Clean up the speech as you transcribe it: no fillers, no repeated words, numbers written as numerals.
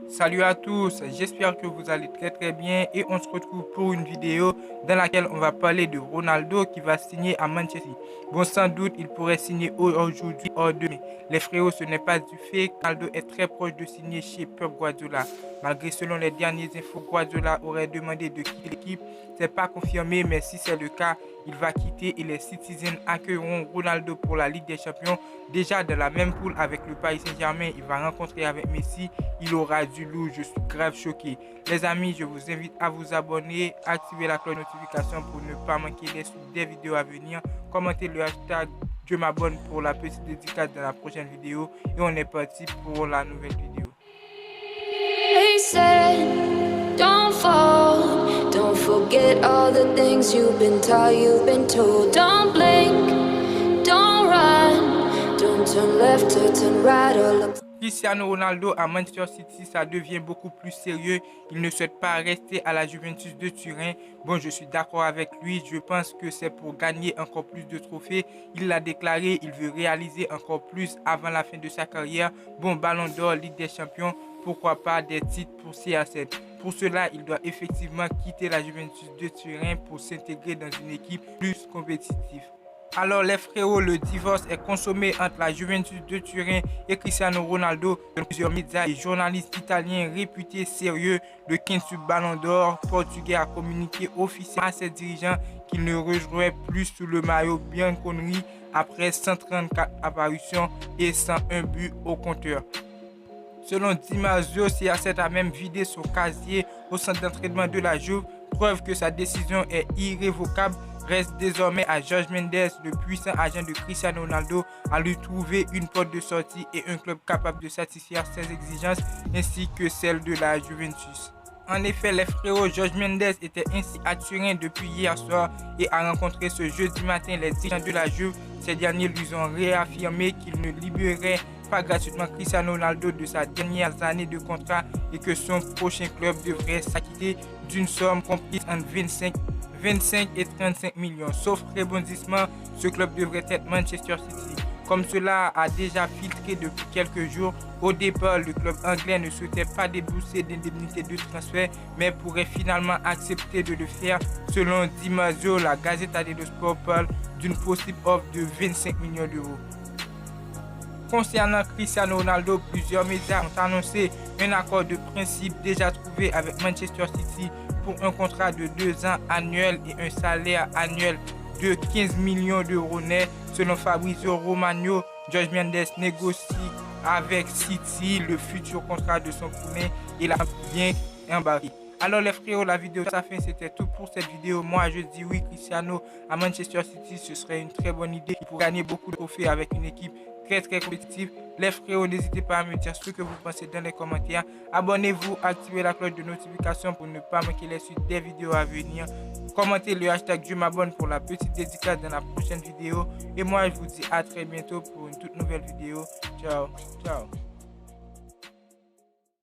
Salut à tous, j'espère que vous allez très bien et on se retrouve pour une vidéo dans laquelle on va parler de Ronaldo qui va signer à Manchester. Bon, sans doute, il pourrait signer aujourd'hui ou demain. Les frérots, ce n'est pas du fait. Ronaldo est très proche de signer chez Pep Guardiola. Malgré selon les dernières infos, Guardiola aurait demandé de quitter l'équipe. C'est pas confirmé, mais si c'est le cas, il va quitter et les Citizens accueilleront Ronaldo pour la Ligue des Champions. Déjà dans la même poule avec le Paris Saint-Germain, il va rencontrer avec Messi. Il aura du lourd, je suis grave choqué. Les amis, je vous invite à vous abonner, activer la cloche de notification pour ne pas manquer les suites des vidéos à venir. Commentez le hashtag je m'abonne pour la petite dédicace dans la prochaine vidéo. Et on est parti pour la nouvelle vidéo. They said, don't fall, don't forget all the things you've been taught, you've been told. Don't blink, don't run, don't turn left or turn right or look. Cristiano Ronaldo à Manchester City, ça devient beaucoup plus sérieux. Il ne souhaite pas rester à la Juventus de Turin. Bon, je suis d'accord avec lui. Je pense que c'est pour gagner encore plus de trophées. Il l'a déclaré, il veut réaliser encore plus avant la fin de sa carrière. Bon, Ballon d'Or, Ligue des Champions, pourquoi pas des titres pour CR7. Pour cela, il doit effectivement quitter la Juventus de Turin pour s'intégrer dans une équipe plus compétitive. Alors les frérots, le divorce est consommé entre la Juventus de Turin et Cristiano Ronaldo. Plusieurs médias et journalistes italiens réputés sérieux, le 15 Ballon d'Or portugais a communiqué officiellement à ses dirigeants qu'il ne rejouerait plus sous le maillot bianconeri après 134 apparitions et 101 buts au compteur. Selon Di Marzio, CR7 a même vidé son casier au centre d'entraînement de la Juve, preuve que sa décision est irrévocable. Reste désormais à Jorge Mendes, le puissant agent de Cristiano Ronaldo, à lui trouver une porte de sortie et un club capable de satisfaire ses exigences ainsi que celles de la Juventus. En effet, les frérots Jorge Mendes était ainsi à Turin depuis hier soir et a rencontré ce jeudi matin les dirigeants de la Juve. Ces derniers lui ont réaffirmé qu'ils ne libéreraient pas gratuitement Cristiano Ronaldo de sa dernière année de contrat et que son prochain club devrait s'acquitter d'une somme comprise entre 25 et 35 millions. Sauf rebondissement, ce club devrait être Manchester City. Comme cela a déjà filtré depuis quelques jours, au départ, le club anglais ne souhaitait pas débourser d'indemnité de transfert, mais pourrait finalement accepter de le faire. Selon Di Marzio, la Gazzetta dello Sport parle d'une possible offre de 25 millions d'euros. Concernant Cristiano Ronaldo, plusieurs médias ont annoncé un accord de principe déjà trouvé avec Manchester City pour un contrat de 2 ans annuel et un salaire annuel de 15 millions d'euros net. Selon Fabrizio Romano, Jorge Mendes négocie avec City le futur contrat de son poulain et l'a bien embarqué. Alors les frérots, la vidéo ça fin, c'était tout pour cette vidéo. Moi je dis oui, Cristiano à Manchester City, ce serait une très bonne idée pour gagner beaucoup de trophées avec une équipe très compétitive. Les frérots, n'hésitez pas à me dire ce que vous pensez dans les commentaires. Abonnez-vous, activez la cloche de notification pour ne pas manquer les suites des vidéos à venir. Commentez le hashtag je m'abonne pour la petite dédicace dans la prochaine vidéo. Et moi je vous dis à très bientôt pour une toute nouvelle vidéo. Ciao, ciao.